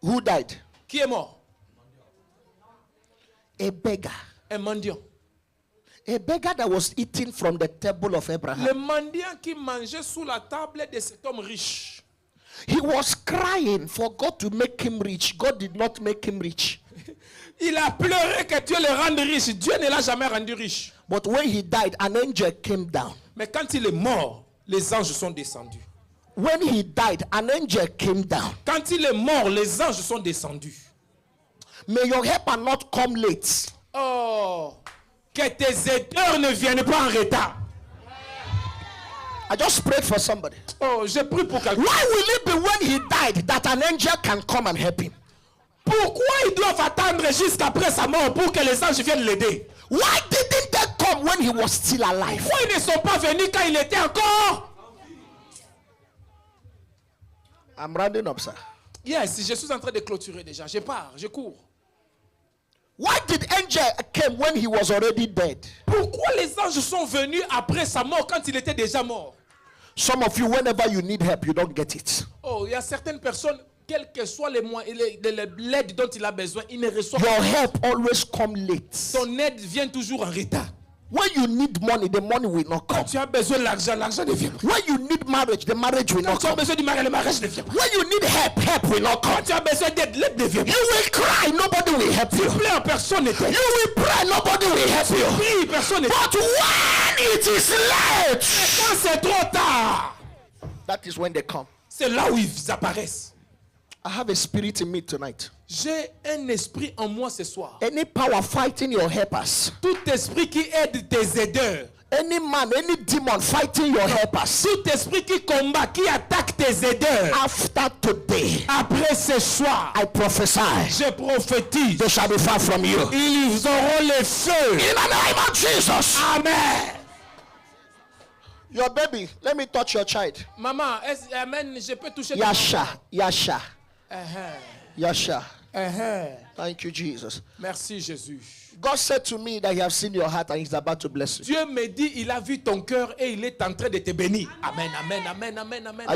Who died? Qui est mort? A beggar. Un mendiant. A beggar that was eating from the table of Le Abraham. mendiant qui mangeait sous la table de cet homme riche. He was crying for God to make him rich. God did not make him rich. Il a pleuré que Dieu le rende riche. Dieu ne l'a jamais rendu riche. But when he died, an angel came down. Mais quand il est mort, les anges sont descendus. When he died, an angel came down. Quand il est mort, les anges sont descendus. May your helper not come late. Oh, que tes aideurs ne viennent pas en retard. I just prayed for somebody. Oh, j'ai pris pour quelqu'un. Why will it be when he died that an angel can come and help him? Pourquoi ils doivent attendre jusqu'après sa mort pour que les anges viennent l'aider? Why didn't they come when he was still alive? Pourquoi ils ne sont pas venus quand il était encore? I'm rounding up, sir. Yes, je suis en train de clôturer déjà. Je pars, je cours. Why did angel came when he was already dead? Pourquoi les anges sont venus après sa mort quand il était déjà mort? Some of you, whenever you need help, you don't get it. Oh, il y a certaines personnes, quels que soient les moyens, l'aide dont il a besoin, il ne reçoit Your pas. help always come late. Ton aide vient toujours en retard. When you need money, the money will not Quand come. tu as besoin de l'argent, l'argent ne vient pas. When you need marriage, the marriage will Quand not tu as come. besoin du mariage, le mariage ne vient pas. When you need help, help will not come. Quand tu as besoin d'aide, l'aide ne vient pas. You will cry, nobody will help you. Pleure, personne ne t'aide. You will pray, nobody will help you. Prie, personne ne t'aide. But when it is late, Quand c'est trop tard, that is when they come. c'est là où ils apparaissent. I have a spirit in me tonight. J'ai un esprit en moi ce soir. Any power fighting your helpers, Tout esprit qui aide tes aideurs, any man, any demon fighting your helpers, tout esprit qui combat, qui attaque tes aideurs, after today, après ce soir, I prophesy, je prophétise, they shall be far from you. ils auront le feu. In the name of Jesus. Amen. Your baby, let me touch your child. Maman, amen, je peux toucher ton Yasha, enfant. Yasha, Uh-huh. Yasha. Uh-huh. Thank you, Jesus. Merci Jésus. God said to me that He has seen your heart and He's about to bless you. Dieu me dit, il a vu ton cœur et il est en train de te bénir. Amen, amen, amen, amen, amen. I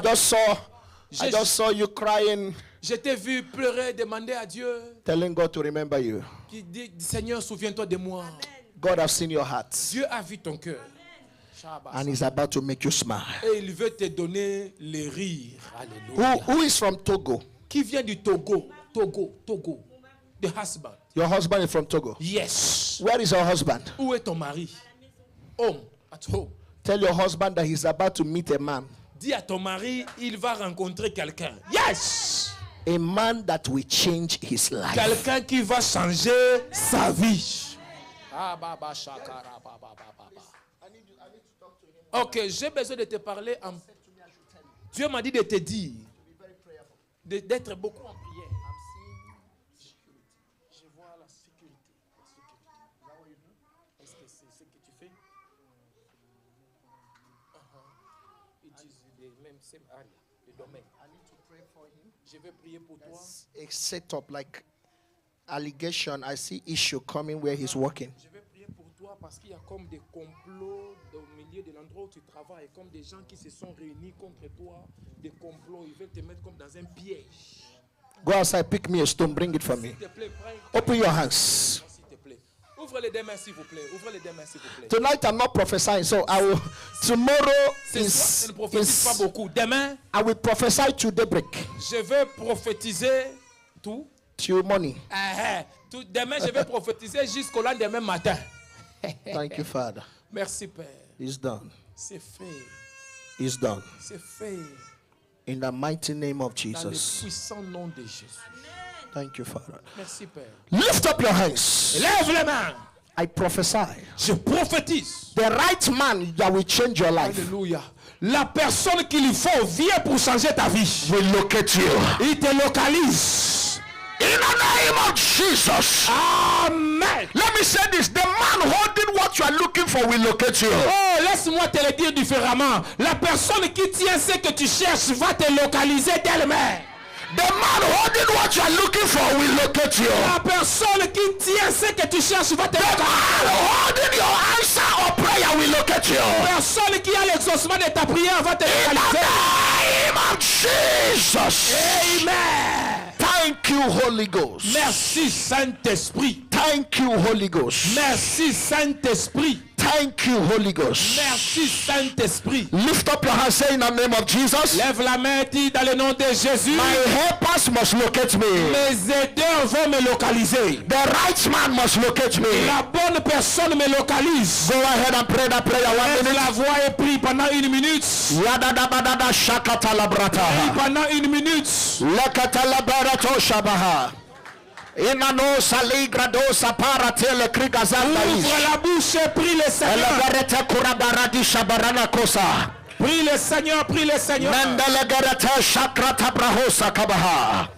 just saw you crying, Je t'ai vu pleurer, demander à Dieu, telling God to remember you. qui dit, Seigneur, souviens-toi de moi. God has seen your heart Dieu a vu ton cœur. and He's about to make you smile. Et il veut te donner le rire. Alléluia. Who is from Togo? Qui vient du Togo? Togo. The husband. Your husband is from Togo. Yes. Where is your husband? Où est ton mari? Home. At home. Tell your husband that he's about to meet a man. Dis à ton mari, il va rencontrer quelqu'un. Yes. A man that will change his life. Quelqu'un qui va changer sa vie. Ok, j'ai besoin de te parler. Dieu m'a dit de te dire d'être beaucoup en prière. Je vois la sécurité. Est-ce que c'est ce que tu fais? It is the même same area, le domaine. Je vais prier pour toi. A setup like allegation. I see issue coming where he's working. Je vais prier pour toi parce qu'il y a comme des complots au milieu de l'endroit où tu travailles, comme des gens qui se sont réunis contre toi, des complots, ils veulent te mettre comme dans un piège. Go outside, pick me a stone, bring it for me. S'il te plaît, prends Open your hands. s'il te plaît. Ouvrez les deux mains, s'il vous plaît. Ouvrez les deux mains, s'il vous plaît. Tonight I'm not prophesying, so I will. Tomorrow Ce soir, je ne prophétise pas beaucoup. Demain, I will prophesy to daybreak. je vais prophétiser tout. To money. Demain, je vais prophétiser jusqu'au lendemain matin. Thank you, Father. Merci, Père. It's done. C'est fait. It's done. C'est fait. In the mighty name of Dans le Jesus. puissant nom de Jésus. Thank you, Father. Merci, Père. Lift up your hands. Lève les mains. I prophesy. Je prophétise. The right man that will change your life Alléluia. La personne qu'il faut vient pour changer ta vie. will locate you. Il te localise. In the name of Jesus. Amen. Let me say this. The man holding what you are looking for will locate you. Oh, laisse-moi te le dire différemment. La personne qui tient ce que tu cherches va te localiser d'elle-même. The man holding what you are looking for will locate you. La personne qui tient ce que tu cherches va te The man localiser. holding your answer or prayer will locate you. La personne qui a l'exaucement de ta prière va te In the localiser. name of Jesus. Amen. Thank you, Holy Ghost. Merci Saint-Esprit. Thank you, Holy Ghost. Merci Saint-Esprit. Thank you, Holy Ghost. Merci Saint-Esprit. Lift up your hands, say in the name of Jesus. Lève la main, dis dans le nom de Jésus. My helpers must locate me. Mes aideurs vont me localiser. The right man must locate me. La bonne personne me localise. Go ahead and pray that prayer 1 Lève minute. la voix et prie pendant 1 minute. Yadadabadada shakatalabrata. Prie pendant 1 minute. Lekatalabarato shabaha. Inano saligrado sapara tele krigazandais. Ouvre la bouche et prie le Seigneur. Elegarete kurabaradi shabarana kosa. Prie le Seigneur, prie le Seigneur. Mendelegarete shakrata brahosa kabaha.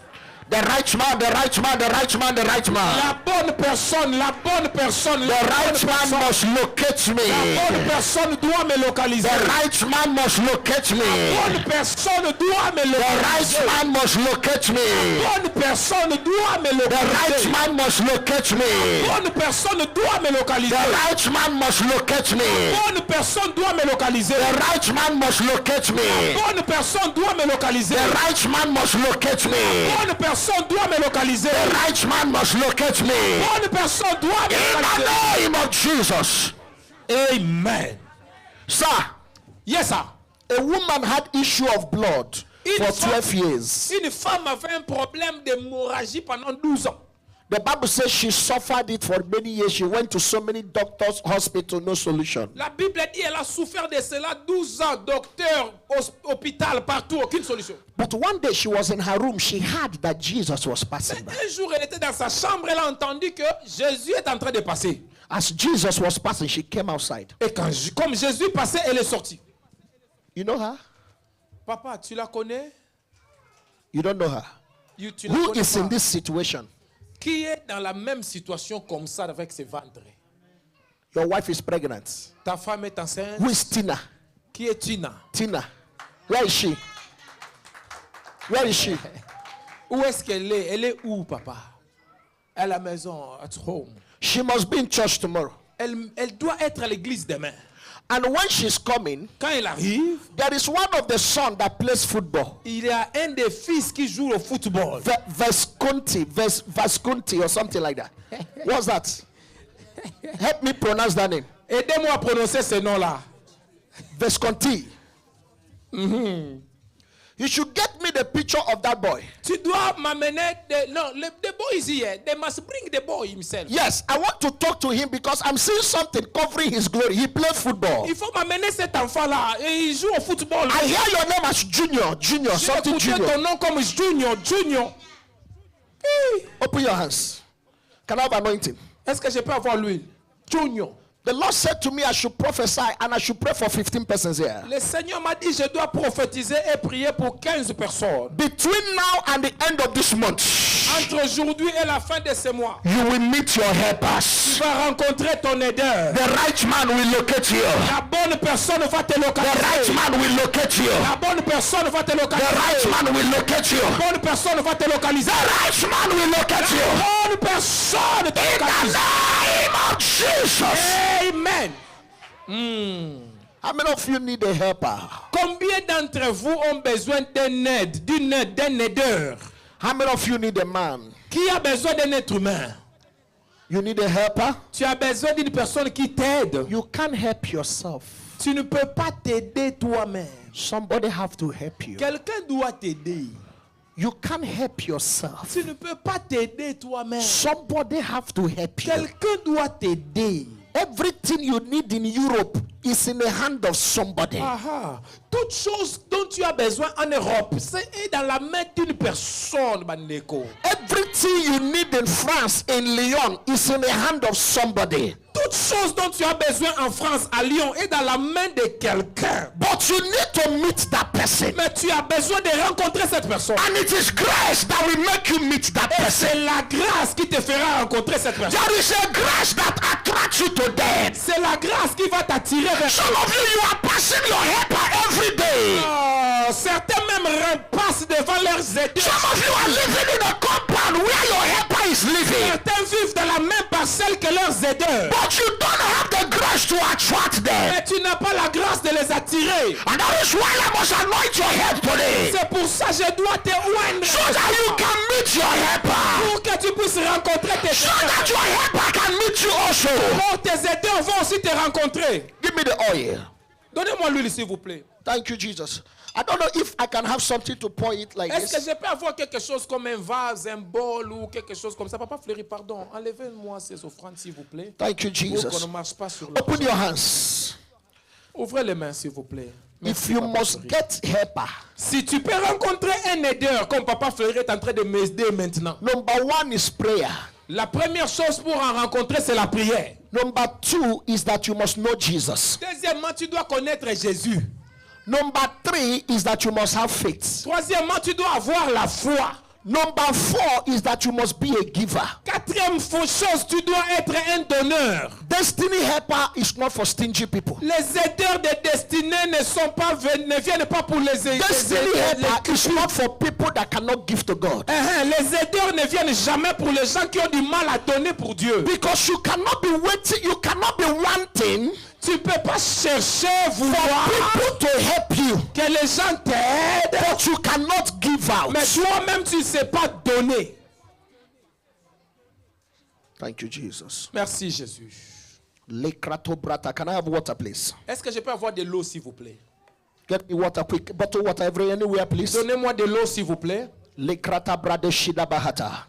The right man, the right man, the right man, the right man. La bonne personne, la bonne personne. The La bonne right man personne. must locate La bonne me. personne doit me localiser. The right man must locate La me. bonne personne doit me The right localiser. man must locate me. Bonne personne doit me The right localiser. man must locate me. Bonne personne doit me The localiser. right man must locate me. Bonne personne doit me localiser. The right man must locate me. Bonne personne doit me localiser. The right man must locate me. Bonne personne doit me localiser. The right man must locate me. Bonne personne doit me In localiser. the name of Jesus. Amen. Sir, Yes, sir. a woman had issue of blood for 12 years. Une femme avait un problème d'hémorragie pendant 12 ans. The Bible says she suffered it for many years. She went to so many doctors, hospital, no solution. La Bible dit qu'elle a souffert de cela 12 ans. Docteur, hôpital, partout, aucune solution. But one day she was in her room. She heard that Jesus was passing by. Un jour, elle était dans sa chambre. Elle a entendu que Jésus est en train de passer. As Jesus was passing, she came outside. Et comme Jésus passait, elle est sortie. You know her? Papa, tu la connais? You don't know her. Tu la Who connais is in pas. this situation? Qui est dans la même situation comme ça avec ses ventres? Your wife is pregnant. Ta femme est enceinte. Who is Tina? Qui est Tina? Tina. Where is she? Where is she? Où est-ce qu'elle est? Elle est où, papa? À la maison, at home. She must be in church tomorrow. Elle doit être à l'église demain. And when she's coming, Quand elle arrive, there is one of the sons that plays football. il y a un des fils qui joue au football. Vasconti or something like that. What's that? Help me pronounce that name. Aidez-moi à prononcer ce nom-là. Visconti. You should get me the picture of that boy. Tu dois m'amener. The boy is here. They must bring the boy himself. Yes, I want to talk to him because I'm seeing something covering his glory. He played football. Il faut m'amener cet enfant-là. Et il joue au football. I hear your name as Junior, J'ai something écouté Junior. ton nom comme Junior. Hey. Open your hands. Can I have anointing? Est-ce que je peux avoir l'huile? Junior. The Lord said to me I should prophesy and I should pray for 15 persons here. Le Seigneur m'a dit je dois prophétiser et prier pour 15 personnes. Between now and the end of this month, Entre aujourd'hui et la fin de ce mois, you will meet your tu helpers. vas rencontrer ton aideur. The right man will locate you. La bonne personne va te The right localiser. man will locate you. La bonne personne va te The right localiser. man will locate you. La bonne personne va te localiser. The right man will locate you. La bonne personne te In the localise. name of Jesus. Amen. How many of you need a helper? Combien d'entre vous ont besoin d'une aide, d'un aideur? How many of you need a man? Qui a besoin d'un être humain? You need a helper. Tu as besoin d'une personne qui t'aide. You can't help yourself. Tu ne peux pas t'aider toi-même. Somebody have to help you. Quelqu'un doit t'aider. You can't help yourself. Tu ne peux pas t'aider toi-même. Somebody have to help you. Quelqu'un doit t'aider. Everything you need in Europe is in the hand of somebody. Aha. Toute chose dont tu as besoin en Europe, c'est dans la main d'une personne, Bandeko. Everything you need in France, in Lyon, is in the hand of somebody. Toute chose dont tu as besoin en France, à Lyon, est dans la main de quelqu'un. But you need to meet that person. Mais tu as besoin de rencontrer cette personne. And it is grace that will make you meet that Et person. c'est la grâce qui te fera rencontrer cette personne. There is a grace that attracts you to them. C'est la grâce qui va t'attirer vers Some of you are passing your helper every day. Oh, certains même passent devant leurs aideurs. Some of you are living in a compound where your helper is living. Certains vivent dans la même parcelle que leurs aideurs. But you don't have the grace to attract them. Mais tu n'as pas la grâce de les attirer. And that is why I must anoint your head today. C'est pour ça que je dois te oindre. So that you can meet your helper. Pour que tu puisses rencontrer tes So aideurs. that your helper can meet you also. Oh, tes aideurs vont aussi te rencontrer. Give me the oil. Donnez-moi l'huile, s'il vous plaît. Thank you, Jesus. I don't know if I can have something to pour it like Est-ce que this. je peux avoir quelque chose comme un vase, un bol ou quelque chose comme ça? Papa Fleury, pardon. Enlevez-moi ces offrandes, s'il vous plaît. Thank you, Pour qu'on ne Jesus. marche pas sur Open l'argent. your hands. Ouvrez les mains, s'il vous plaît. If Merci, you Papa must Fleury. get helper, Si tu peux rencontrer un aideur comme Papa Fleury est en train de m'aider maintenant. number one is prayer. La première chose pour en rencontrer, c'est la prière. Number two is that you must know Jesus. Deuxièmement, tu dois connaître Jésus. Number three is that you must have faith. Troisièmement, tu dois avoir la foi. Number four is that you must be a giver. Quatrième chose, tu dois être un donneur. Destiny helper is not for stingy people. Les aideurs de destinée ne viennent pas pour les aider. Destiny helper is not for people that cannot give to God. Les aideurs ne viennent jamais pour les gens qui ont du mal à donner pour Dieu. Because you cannot be waiting, you cannot be wanting Tu ne peux pas chercher, for vouloir people to help you, que les gens t'aident, but you cannot give out. mais toi-même tu ne sais pas donner. Thank you, Jesus. Merci Jésus. Lekrato brata. Can I have water, please? Est-ce que je peux avoir de l'eau, s'il vous plaît? Get me water quick. Bottle water anywhere, please. Donnez-moi de l'eau, s'il vous plaît. Lekrata brade shida bahata.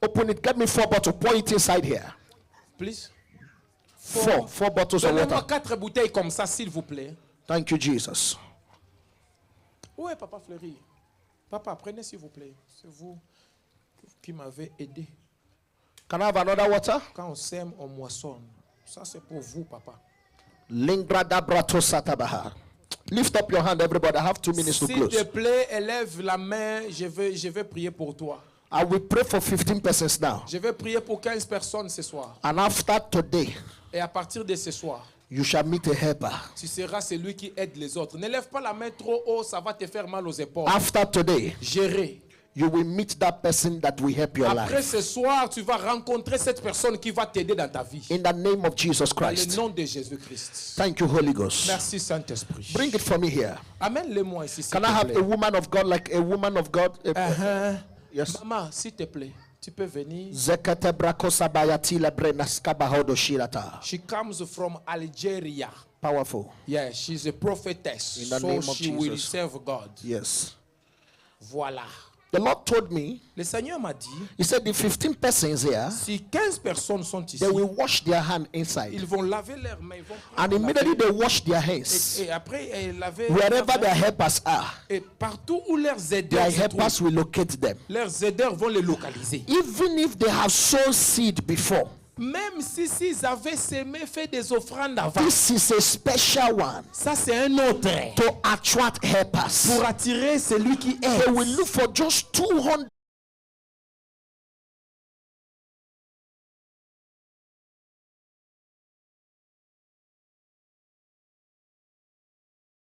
Open it. Get me 4 bottles. Pour it inside here. Please. 4 bottles of Donnez-moi water. 4 bouteilles comme ça, s'il vous plaît. Thank you, Jesus. Où est Papa Fleury? Papa, prenez, s'il vous plaît. C'est vous qui m'avez aidé. Can I have another water? Quand on sème, on moissonne. Ça, c'est pour vous, Papa. Lingrada brato satabaha. Lift up your hand, everybody. I have 2 minutes to S'il te close. plaît, élève la main. Je vais prier pour toi. I will pray for 15 persons now. Je vais prier pour 15 personnes ce soir. And after today, Et à partir de ce soir, you shall meet a helper. tu seras celui qui aide les autres. Ne lève pas la main trop haut, ça va te faire mal aux épaules. After today, Gérer. you will meet that person that will help your Après life. ce soir, tu vas rencontrer cette personne qui va t'aider dans ta vie. In the name of Jesus Dans le Christ. nom de Jésus-Christ. Thank you, Holy Ghost. Merci Saint-Esprit. Bring it for me here. Amène-le-moi ici, s'il Can I te have a plaît. woman of God, like a woman of God? Yes. Maman, s'il te plaît, tu peux venir. Zekete brakosa bayati lebrenaska bahodo shirata. She comes from Algeria. Powerful. Yeah, she's a prophetess. In the So name of she will Jesus. serve God. Yes. Voilà. The Lord told me, Le Seigneur m'a dit, He said the 15 persons here, si 15 personnes sont ici, they will wash their hand inside. ils vont laver leurs mains. Ils vont And prendre immediately laver. they wash their hands. Et après, laver Wherever leurs their mains. helpers are, Et partout où leurs their aideurs se helpers trouvent, will locate them. leurs aideurs vont les localiser. Even if they have sown seed before, Même s'ils avaient semé, fait des offrandes avant, this is a special one ça c'est un autre. to attract helpers. Pour attirer celui qui They aide. will look for just 200